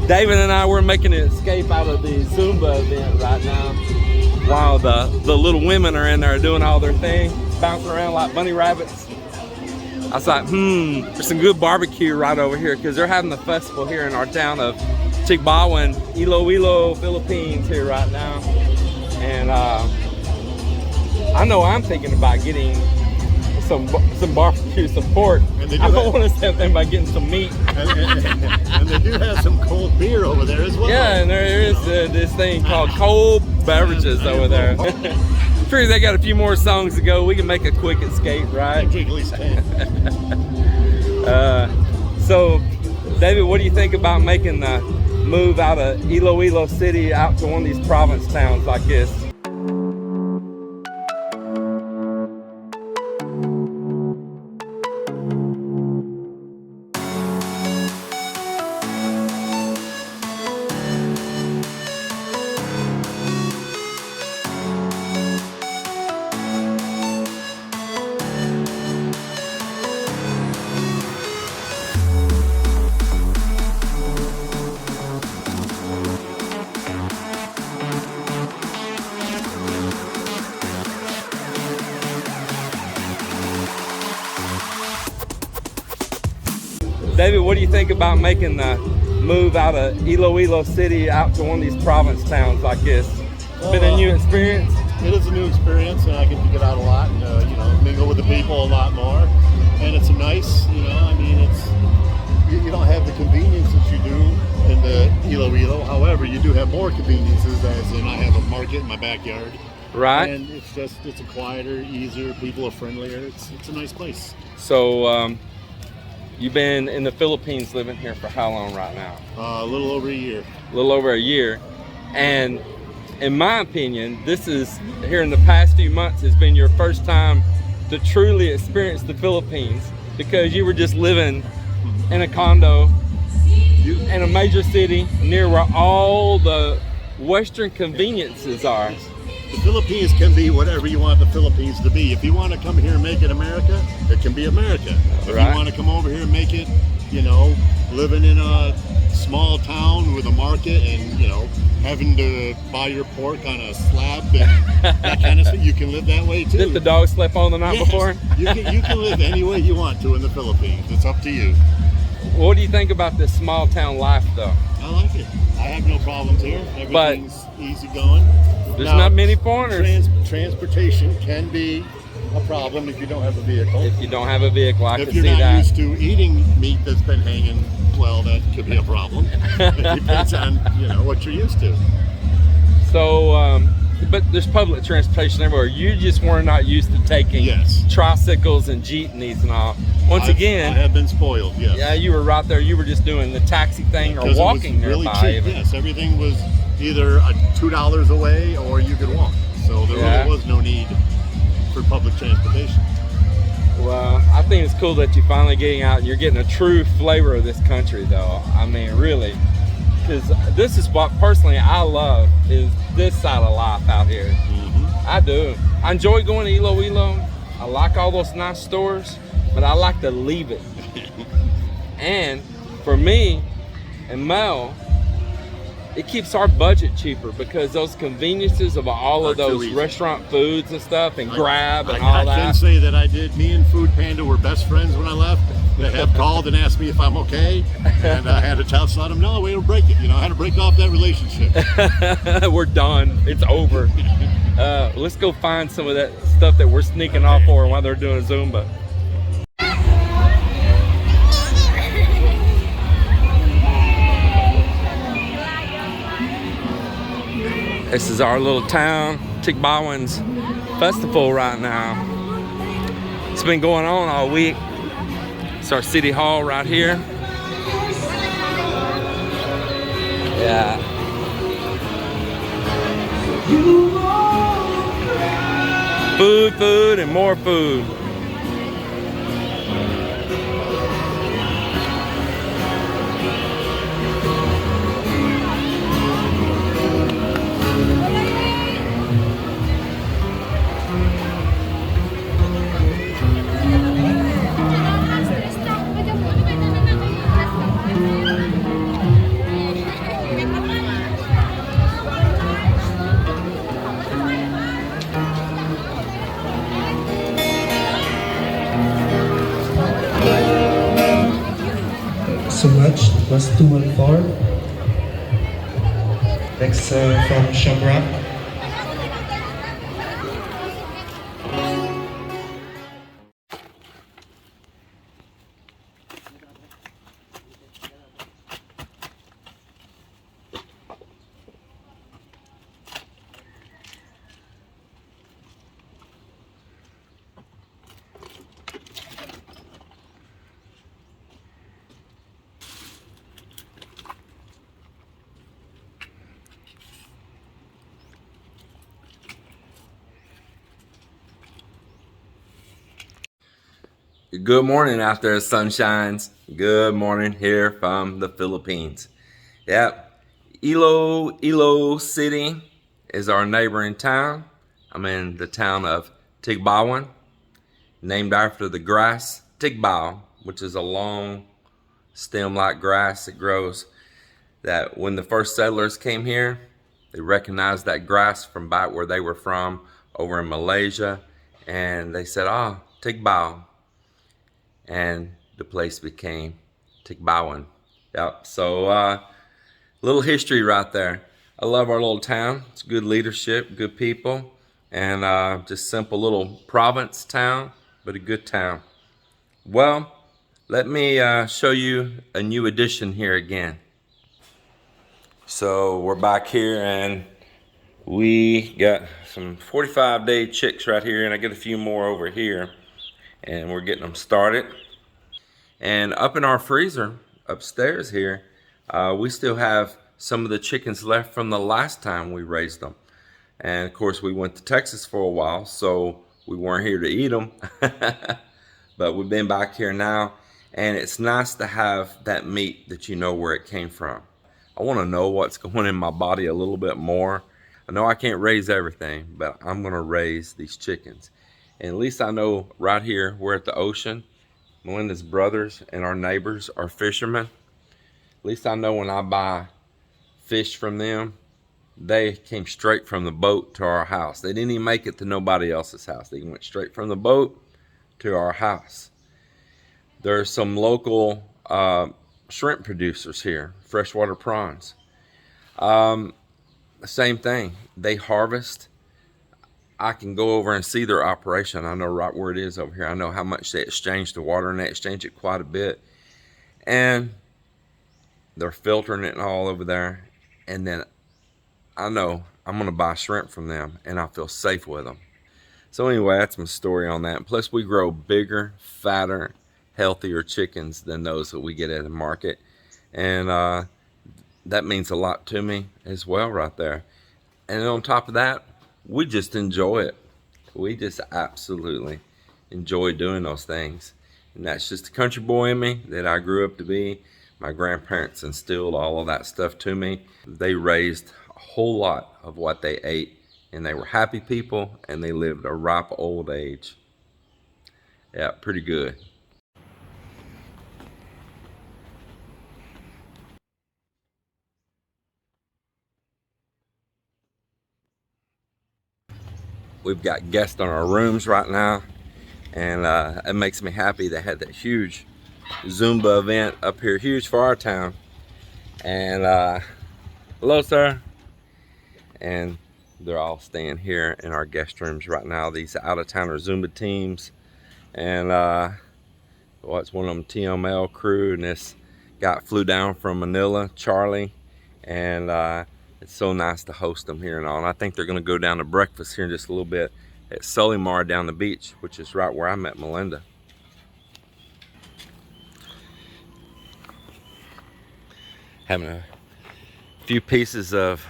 David and I, we're making an escape out of the Zumba event right now while the little women are in there doing all their thing, bouncing around like bunny rabbits. I was like, there's some good barbecue right over here because they're having the festival here in our town of Tigbawan, Iloilo, Philippines here right now. And I know I'm thinking about getting some barbecue, some pork. I don't want to say anything about getting some meat. And they do have some cold beer over there as well. Yeah, and there is this thing called cold beverages over there. I'm sure they got a few more songs to go. We can make a quick escape, right? So, David, what do you think about making the move out of Iloilo City out to one of these province towns like this? David, what do you think about making the move out of Iloilo City out to one of these province towns like this? It's been a new experience? It is a new experience, and I get to get out a lot and mingle with the people a lot more. And it's nice, I mean, you don't have the conveniences you do in the Iloilo. However, you do have more conveniences, as in I have a market in my backyard. Right. And it's a quieter, easier, people are friendlier. It's a nice place. So, you've been in the Philippines living here for how long right now? A little over a year. A little over a year. And in my opinion, this is, here in the past few months, has been your first time to truly experience the Philippines because you were just living in a condo in a major city near where all the Western conveniences are. The Philippines can be whatever you want the Philippines to be. If you want to come here and make it America, it can be America. If right. You want to come over here and make it, living in a small town with a market and, having to buy your pork on a slab and that kind of stuff, you can live that way too. Did the dog sleep on the night before? You can live any way you want to in the Philippines. It's up to you. What do you think about this small town life though? I like it. I have no problems here. Everything's easy going. There's not many foreigners. Transportation can be a problem if you don't have a vehicle. If you don't have a vehicle, I can see that. If you're not used to eating meat that's been hanging, well, that could be a problem. It depends on, what you're used to. So, but there's public transportation everywhere. You just were not used to taking tricycles and jeepneys and all. Once again, I have been spoiled, yes. Yeah, you were right there. You were just doing the taxi thing or walking really nearby. Cheap, yes, everything was either $2 away or you could walk. So there really was no need for public transportation. Well, I think it's cool that you're finally getting out and you're getting a true flavor of this country though. I mean, really. Because this is what personally I love, is this side of life out here. I do. I enjoy going to Iloilo. I like all those nice stores, but I like to leave it. And for me and Mel, it keeps our budget cheaper because those conveniences of all of those restaurant foods and stuff and Grab and all that. I can say that I did. Me and Food Panda were best friends when I left. They have called and asked me if I'm okay, and I had to tell them, no, we don't break it. I had to break off that relationship. We're done. It's over. Let's go find some of that stuff that we're sneaking off for while they're doing Zumba. This is our little town, Tigbawan's festival right now. It's been going on all week. It's our city hall right here. Yeah. Food, and more food. plus 214. Next from Shamrock. Good morning out there, sunshines. Good morning here from the Philippines. Yep, Iloilo City is our neighboring town. I'm in the town of Tigbawan, named after the grass Tigbao, which is a long stem-like grass that grows. That when the first settlers came here, they recognized that grass from back where they were from over in Malaysia, and they said, "Ah, Tigbao." And the place became Tigbawan. Yep, so little history right there. I love our little town. It's good leadership, good people, and just simple little province town, but a good town. Well, let me show you a new addition here again. So we're back here, and we got some 45-day chicks right here, and I get a few more over here, and we're getting them started. And up in our freezer upstairs here, we still have some of the chickens left from the last time we raised them. And of course, we went to Texas for a while, so we weren't here to eat them. But we've been back here now, and it's nice to have that meat that you know where it came from. I want to know what's going in my body a little bit more. I know I can't raise everything, but I'm going to raise these chickens. And at least I know right here, we're at the ocean. Melinda's brothers and our neighbors are fishermen. At least I know when I buy fish from them, they came straight from the boat to our house. They didn't even make it to nobody else's house. They went straight from the boat to our house. There's some local shrimp producers here, freshwater prawns. Same thing. They harvest. I can go over and see their operation. I know right where it is over here. I know how much they exchange the water, and they exchange it quite a bit. And they're filtering it all over there. And then I know I'm going to buy shrimp from them, and I feel safe with them. So anyway, that's my story on that. Plus, we grow bigger, fatter, healthier chickens than those that we get at the market. And that means a lot to me as well right there. And on top of that, we just enjoy it. We just absolutely enjoy doing those things. And that's just the country boy in me that I grew up to be. My grandparents instilled all of that stuff to me. They raised a whole lot of what they ate, and they were happy people, and they lived a ripe old age. Yeah, pretty good. We've got guests on our rooms right now, and it makes me happy. They had that huge Zumba event up here, huge for our town. And hello, sir. And they're all staying here in our guest rooms right now. These out-of-towner Zumba teams, and well, it's one of them TML crew, and this guy flew down from Manila, Charlie, and it's so nice to host them here and all. And I think they're going to go down to breakfast here in just a little bit at Solimar down the beach, which is right where I met Melinda. Having a few pieces of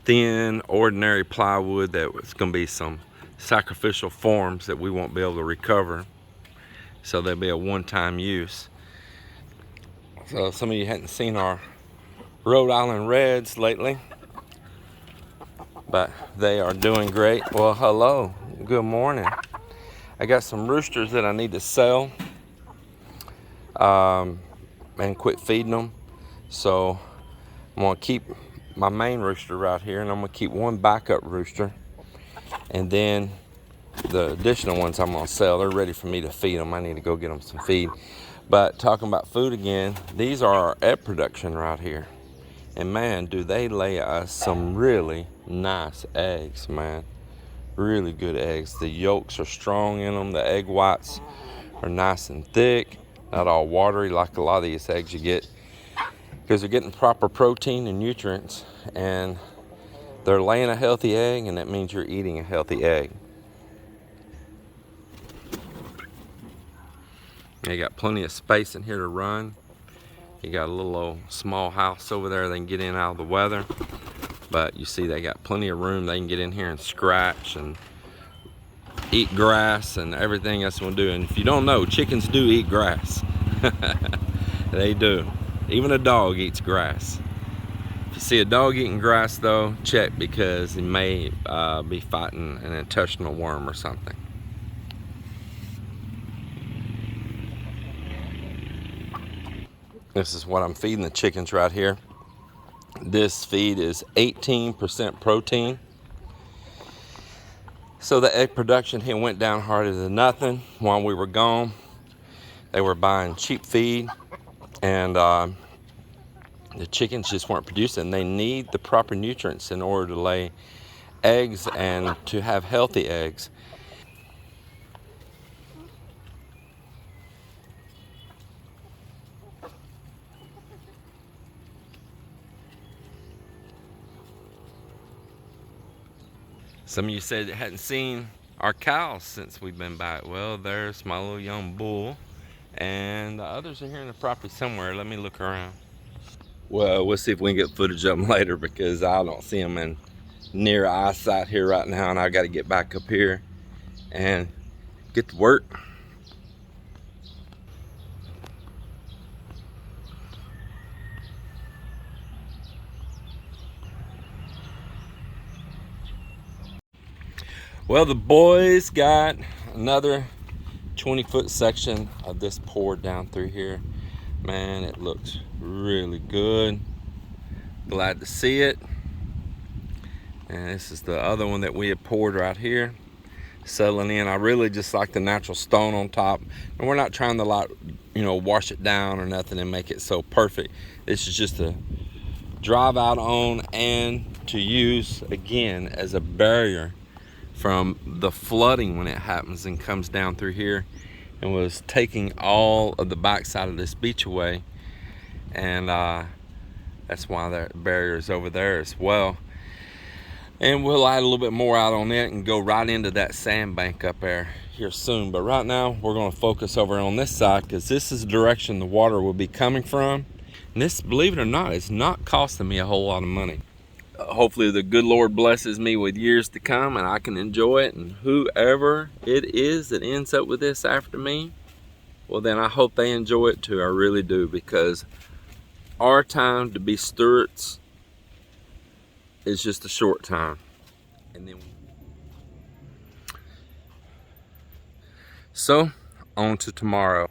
thin, ordinary plywood that was going to be some sacrificial forms that we won't be able to recover. So there'll be a one-time use. So some of you hadn't seen our Rhode Island Reds lately, but they are doing great. Well, hello, good morning. I got some roosters that I need to sell and quit feeding them. So I'm gonna keep my main rooster right here, and I'm gonna keep one backup rooster, and then the additional ones I'm gonna sell. They're ready for me to feed them. I need to go get them some feed. But talking about food again, these are our egg production right here. And man, do they lay us some really nice eggs, man. Really good eggs. The yolks are strong in them. The egg whites are nice and thick, not all watery like a lot of these eggs you get, because they're getting proper protein and nutrients, and they're laying a healthy egg, and that means you're eating a healthy egg. You got plenty of space in here to run. You got a little old small house over there they can get in out of the weather, but you see they got plenty of room. They can get in here and scratch and eat grass and everything else we'll do. And if you don't know, chickens do eat grass. They do. Even a dog eats grass. If you see a dog eating grass though, check, because he may be fighting an intestinal worm or something. This is what I'm feeding the chickens right here. This feed is 18% protein. So the egg production here went down harder than nothing while we were gone. They were buying cheap feed, and the chickens just weren't producing. They need the proper nutrients in order to lay eggs and to have healthy eggs. Some of you said you hadn't seen our cows since we've been back. Well, there's my little young bull, and the others are here in the property somewhere. Let me look around. Well, we'll see if we can get footage of them later, because I don't see them in near eyesight here right now, and I got to get back up here and get to work. Well, the boys got another 20-foot section of this poured down through here. Man, it looks really good. Glad to see it. And this is the other one that we have poured right here, settling in. I really just like the natural stone on top, and we're not trying to, like, you know, wash it down or nothing and make it so perfect. This is just to drive out on and to use again as a barrier from the flooding when it happens and comes down through here, and was taking all of the backside of this beach away. And that's why the barrier is over there as well. And we'll add a little bit more out on it and go right into that sandbank up there here soon. But right now we're going to focus over on this side, because this is the direction the water will be coming from. And this, believe it or not, is not costing me a whole lot of money. Hopefully the good Lord blesses me with years to come and I can enjoy it, and whoever it is that ends up with this after me, well, then I hope they enjoy it too. I really do, because our time to be stewards is just a short time. And then on to tomorrow.